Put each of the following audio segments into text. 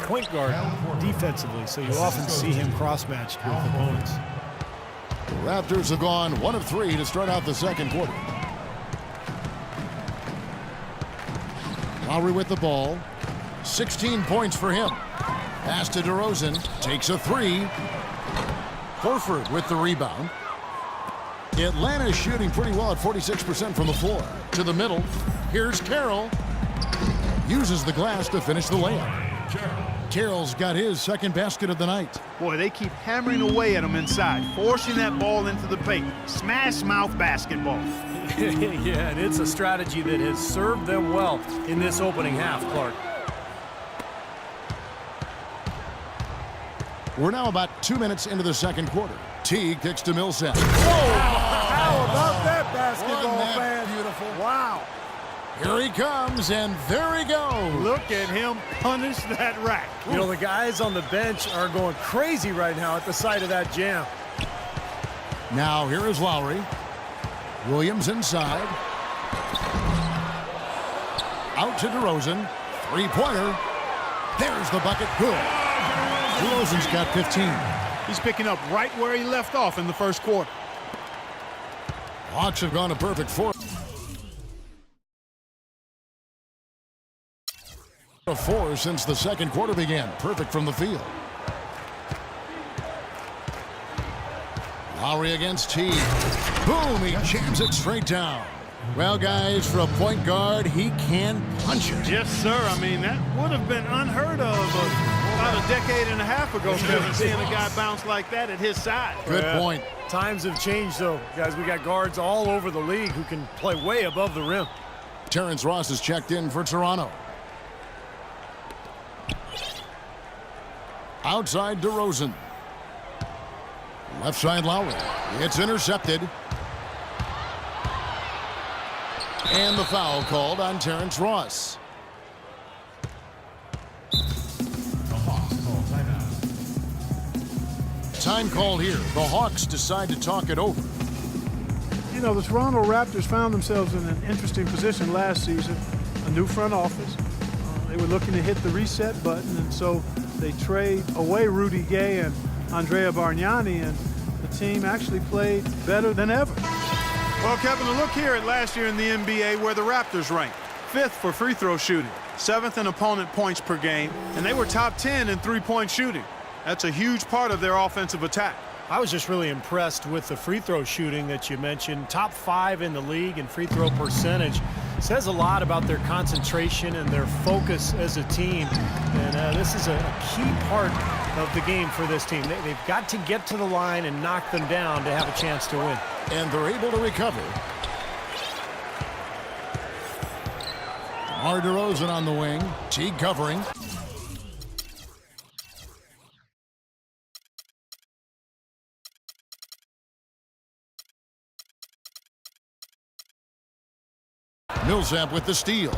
point guard defensively, so you often see him cross-matched with opponents. The Raptors have gone 1 of 3 to start out the second quarter. Lowry with the ball. 16 points for him. Pass to DeRozan. Takes a 3. Horford with the rebound. Atlanta is shooting pretty well at 46% from the floor. To the middle. Here's Carroll. Uses the glass to finish the layup. Carroll's got his second basket of the night. Boy, they keep hammering away at him inside, forcing that ball into the paint. Smash mouth basketball. Yeah, and it's a strategy that has served them well in this opening half, Clark. We're now about 2 minutes into the second quarter. Teague kicks to Millsap. How about that basketball, fan? Beautiful. Wow. Here he comes, and there he goes. Look at him punish that rack. You know, the guys on the bench are going crazy right now at the sight of that jam. Now here is Lowry. Williams inside. Out to DeRozan. Three-pointer. There's the bucket. Good. DeRozan's got 15. He's picking up right where he left off in the first quarter. Hawks have gone a perfect 4 of 4 since the second quarter began. Perfect from the field. Lowry against Teague. Boom, he jams it straight down. Well, guys, for a point guard, he can punch it. Yes, sir. I mean, that would have been unheard of about a decade and a half ago, Kevin, seeing a guy bounce like that at his side. Good point. Times have changed, though. Guys, we got guards all over the league who can play way above the rim. Terrence Ross is checked in for Toronto. Outside DeRozan. Left side Lowry. It's intercepted. And the foul called on Terrence Ross. Time called here. The Hawks decide to talk it over. You know, the Toronto Raptors found themselves in an interesting position last season. A new front office. They were looking to hit the reset button, and so they trade away Rudy Gay and Andrea Bargnani, and the team actually played better than ever. Well, Kevin, a look here at last year in the NBA where the Raptors ranked. 5th for free throw shooting, 7th in opponent points per game, and they were top 10 in three-point shooting. That's a huge part of their offensive attack. I was just really impressed with the free throw shooting that you mentioned. Top 5 in the league in free throw percentage. Says a lot about their concentration and their focus as a team. And this is a key part of the game for this team. They've got to get to the line and knock them down to have a chance to win. And they're able to recover. DeMar DeRozan on the wing. Teague covering. Millsap with the steal.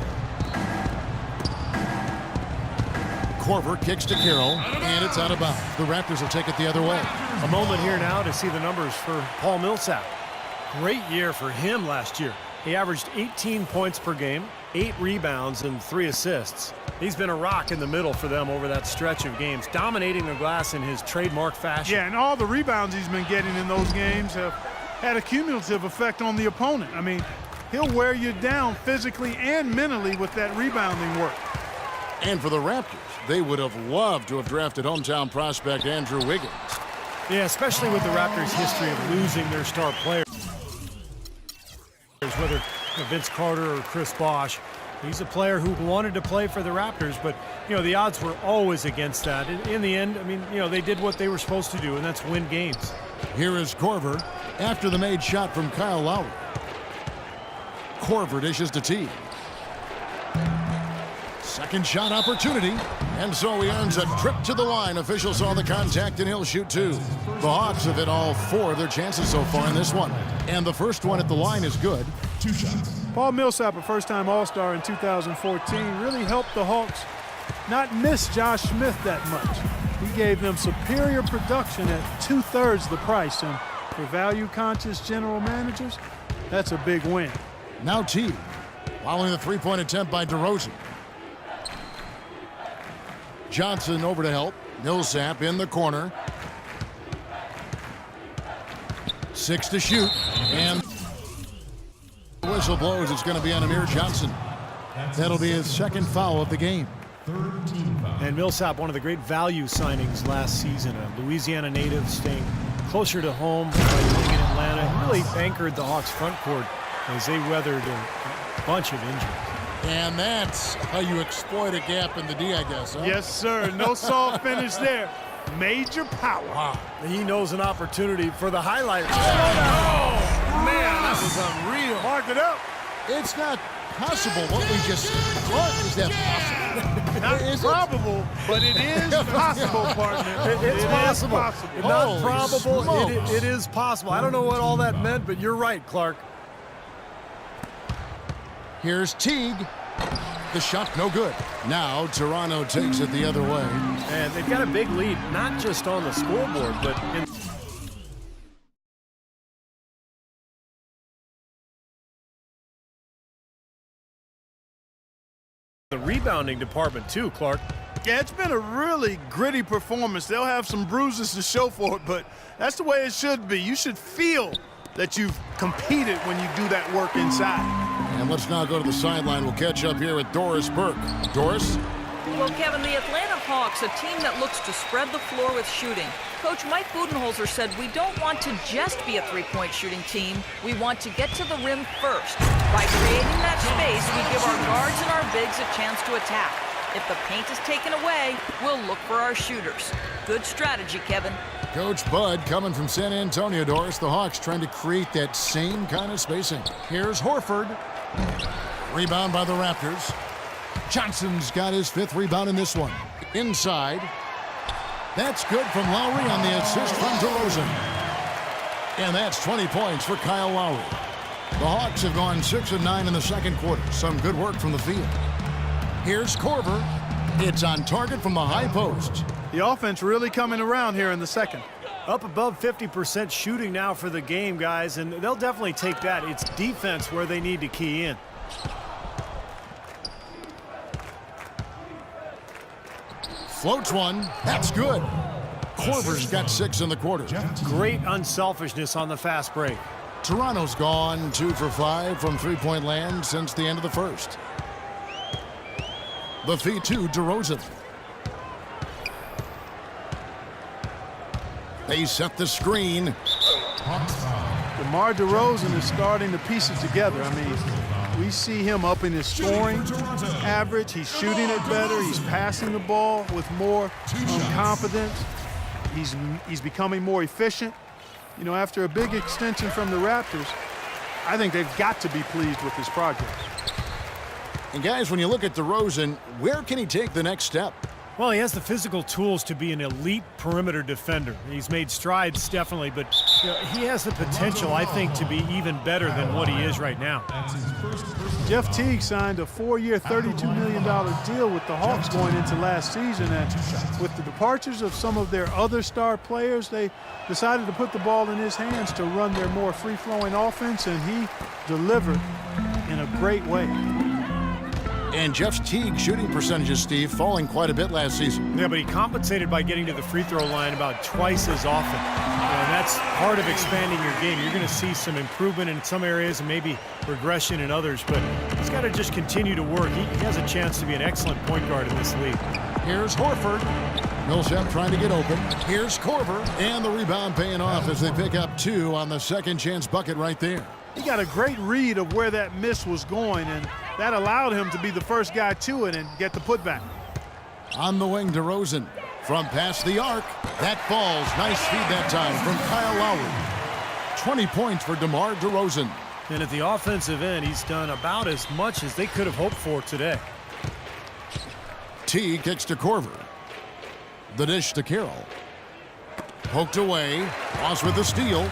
Korver kicks to Carroll, and it's out of bounds. The Raptors will take it the other way. A moment here now to see the numbers for Paul Millsap. Great year for him last year. He averaged 18 points per game, 8 rebounds, and 3 assists. He's been a rock in the middle for them over that stretch of games, dominating the glass in his trademark fashion. Yeah, and all the rebounds he's been getting in those games have had a cumulative effect on the opponent. I mean, he'll wear you down physically and mentally with that rebounding work. And for the Raptors, they would have loved to have drafted hometown prospect Andrew Wiggins. Yeah, especially with the Raptors' history of losing their star players. Whether Vince Carter or Chris Bosh, he's a player who wanted to play for the Raptors, but, you know, the odds were always against that. In the end, I mean, you know, they did what they were supposed to do, and that's win games. Here is Korver after the made shot from Kyle Lowry. Korver dishes to Teague. Second shot opportunity, and so he earns a trip to the line. Officials saw the contact, and he'll shoot 2. The Hawks have hit all 4 of their chances so far in this one, and the first one at the line is good. 2 shots. Paul Millsap, a first-time All-Star in 2014, really helped the Hawks not miss Josh Smith that much. He gave them superior production at 2/3 the price, and for value-conscious general managers, that's a big win. Now Teague, following the three-point attempt by DeRozan. Johnson over to help. Millsap in the corner. 6 to shoot. And the whistle blows. It's going to be on Amir Johnson. That'll be his second foul of the game. And Millsap, one of the great value signings last season. A Louisiana native staying closer to home by living in Atlanta. He really anchored the Hawks front court as they weathered a bunch of injuries. And that's how you exploit a gap in the D, I guess, huh? Yes, sir. No soft finish there. Major power. Wow. He knows an opportunity for the highlight. Oh, man, that was unreal. Mark it up. It's not possible what we just Clark, is that possible? Not Is it? probable, but it is possible, partner. It's possible. Not Holy probable. smokes. It is possible. I don't know what all that meant, but you're right, Clark. Here's Teague. The shot no good. Now Toronto takes it the other way. And they've got a big lead, not just on the scoreboard, but in the rebounding department too, Clark. Yeah, it's been a really gritty performance. They'll have some bruises to show for it, but that's the way it should be. You should feel that you've competed when you do that work inside. And let's now go to the sideline. We'll catch up here with Doris Burke. Doris? Well, Kevin, the Atlanta Hawks, a team that looks to spread the floor with shooting. Coach Mike Budenholzer said we don't want to just be a three-point shooting team. We want to get to the rim first. By creating that space, we give our guards and our bigs a chance to attack. If the paint is taken away, we'll look for our shooters. Good strategy, Kevin. Coach Bud coming from San Antonio, Doris. The Hawks trying to create that same kind of spacing. Here's Horford. Rebound by the Raptors. Johnson's got his 5th rebound in this one. Inside. That's good from Lowry on the assist from DeRozan. And that's 20 points for Kyle Lowry. The Hawks have gone 6 of 9 in the second quarter. Some good work from the field. Here's Korver. It's on target from the high post. The offense really coming around here in the second. Up above 50% shooting now for the game, guys, and they'll definitely take that. It's defense where they need to key in. Floats one. That's good. Korver's got 6 in the quarter. Great unselfishness on the fast break. Toronto's gone 2 for 5 from three-point land since the end of the first. The feed to DeRozan. They set the screen. DeMar DeRozan is starting to piece it together. I mean, we see him upping his scoring average. He's shooting it better. He's passing the ball with more confidence. He's becoming more efficient. You know, after a big extension from the Raptors, I think they've got to be pleased with his progress. And guys, when you look at DeRozan, where can he take the next step? Well, he has the physical tools to be an elite perimeter defender. He's made strides, definitely, but you know, he has the potential, I think, to be even better than what he is right now. Jeff Teague signed a 4-year, $32 million deal with the Hawks going into last season, and with the departures of some of their other star players, they decided to put the ball in his hands to run their more free-flowing offense, and he delivered in a great way. And Jeff Teague's shooting percentages, Steve, falling quite a bit last season. Yeah, but he compensated by getting to the free throw line about twice as often. And that's part of expanding your game. You're going to see some improvement in some areas and maybe regression in others, but he's got to just continue to work. He has a chance to be an excellent point guard in this league. Here's Horford. Millsap trying to get open. Here's Korver. And the rebound paying off as they pick up 2 on the second chance bucket right there. He got a great read of where that miss was going, and that allowed him to be the first guy to it and get the putback. On the wing, DeRozan. From past the arc. That falls. Nice feed that time from Kyle Lowry. 20 points for DeMar DeRozan. And at the offensive end, he's done about as much as they could have hoped for today. T kicks to Korver. The dish to Carroll. Poked away. Ross with the steal.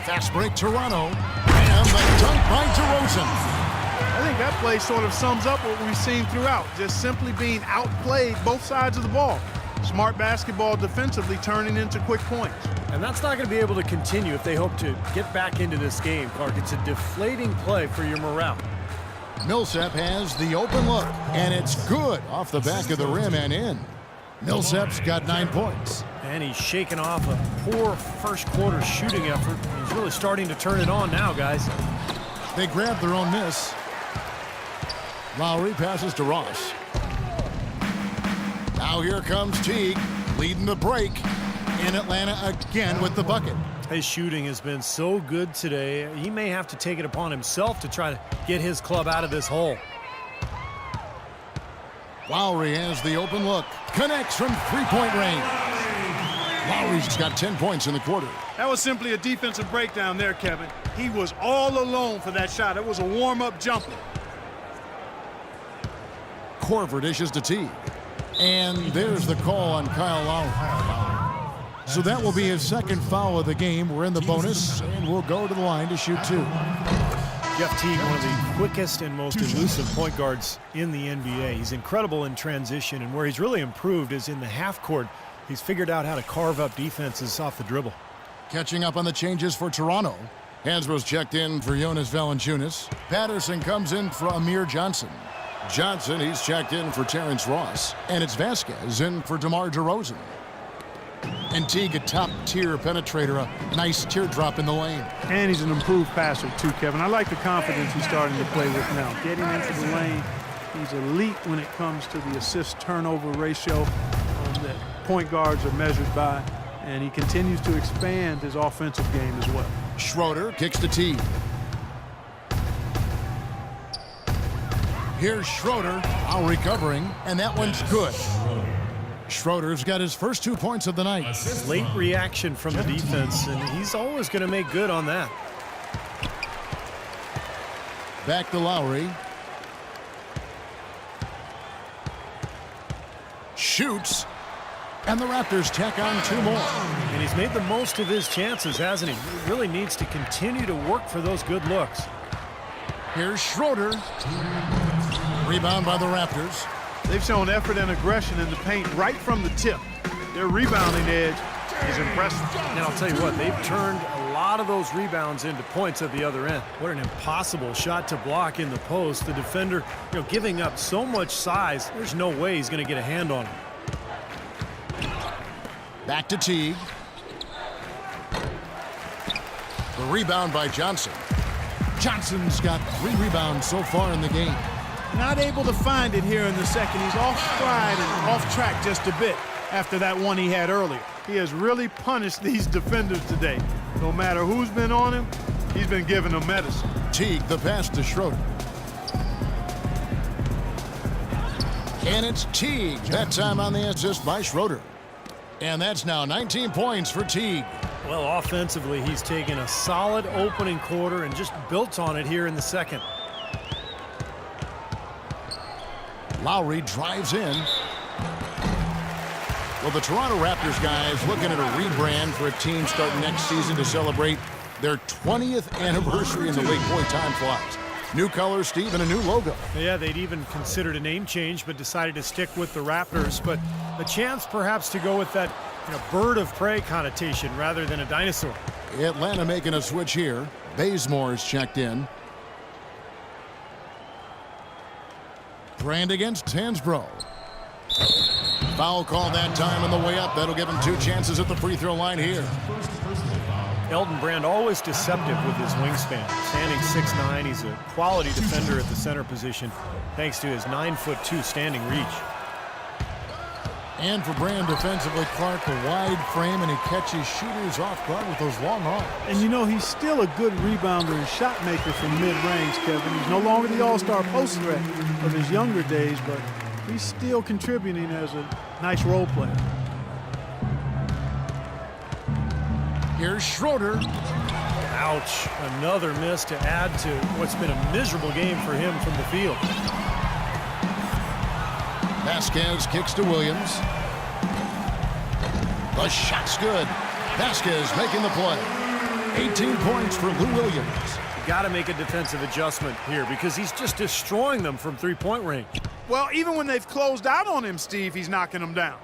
Fast break, Toronto. And the dunk by DeRozan. I think that play sort of sums up what we've seen throughout, just simply being outplayed both sides of the ball. Smart basketball defensively turning into quick points. And that's not going to be able to continue if they hope to get back into this game, Clark. It's a deflating play for your morale. Millsap has the open look, and it's good off the back of the rim and in. Millsap's got 9 points. And he's shaking off a poor first quarter shooting effort. He's really starting to turn it on now, guys. They grab their own miss. Lowry passes to Ross. Now here comes Teague, leading the break. In Atlanta again with the bucket. His shooting has been so good today. He may have to take it upon himself to try to get his club out of this hole. Lowry has the open look. Connects from three-point range. Lowry's got 10 points in the quarter. That was simply a defensive breakdown there, Kevin. He was all alone for that shot. It was a warm-up jumper. Korver dishes to Teague. And there's the call on Kyle Lowry. So that will be his second foul of the game. We're in the bonus, and we'll go to the line to shoot 2. Jeff Teague, one of the quickest and most elusive point guards in the NBA. He's incredible in transition, and where he's really improved is in the half court. He's figured out how to carve up defenses off the dribble. Catching up on the changes for Toronto. Hansbrough's checked in for Jonas Valanciunas. Patterson comes in for Amir Johnson. Johnson, he's checked in for Terrence Ross. And it's Vasquez in for DeMar DeRozan. And Teague, a top-tier penetrator, a nice teardrop in the lane. And he's an improved passer, too, Kevin. I like the confidence he's starting to play with now. Getting into the lane, he's elite when it comes to the assist-turnover ratio that point guards are measured by. And he continues to expand his offensive game as well. Schroeder kicks to Teague. Here's Schroeder, now recovering, and that one's good. Schroeder's got his first 2 points of the night. Late reaction from the defense, and he's always going to make good on that. Back to Lowry. Shoots. And the Raptors tack on 2 more. And he's made the most of his chances, hasn't he? He really needs to continue to work for those good looks. Here's Schroeder. Rebound by the Raptors. They've shown effort and aggression in the paint right from the tip. Their rebounding edge is impressive. And I'll tell you what, they've turned a lot of those rebounds into points at the other end. What an impossible shot to block in the post. The defender, giving up so much size, there's no way he's going to get a hand on him. Back to Teague. The rebound by Johnson. Johnson's got 3 rebounds so far in the game. Not able to find it here in the second. He's off stride and off track just a bit after that one he had earlier. He has really punished these defenders today. No matter who's been on him, he's been giving them medicine. Teague, the pass to Schroeder. And it's Teague. That time on the assist by Schroeder. And that's now 19 points for Teague. Well, offensively, he's taken a solid opening quarter and just built on it here in the second. Lowry drives in. Well, the Toronto Raptors guys looking at a rebrand for a team starting next season to celebrate their 20th anniversary in the league. Boy, time flies. New colors, Steve, and a new logo. Yeah, they'd even considered a name change, but decided to stick with the Raptors. But a chance perhaps to go with that bird of prey connotation rather than a dinosaur. Atlanta making a switch here. Bazemore's checked in. Brand against Hansbrough. Foul call that time on the way up. That'll give him 2 chances at the free throw line here. Elton Brand always deceptive with his wingspan. Standing 6'9", he's a quality defender at the center position thanks to his 9'2" standing reach. And for Brand defensively, Clark, a wide frame, and he catches shooters off guard with those long arms. And he's still a good rebounder and shot maker from mid-range, Kevin. He's no longer the all-star post threat of his younger days, but he's still contributing as a nice role player. Here's Schroeder. Ouch. Another miss to add to what's been a miserable game for him from the field. Vasquez kicks to Williams. The shot's good. Vasquez making the play. 18 points for Lou Williams. You got to make a defensive adjustment here because he's just destroying them from three-point range. Well, even when they've closed out on him, Steve, he's knocking them down.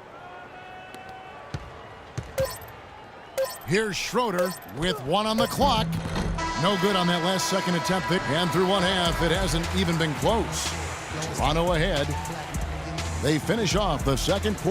Here's Schroeder with 1 on the clock. No good on that last second attempt. And through one half, it hasn't even been close. Toronto ahead. They finish off the second quarter.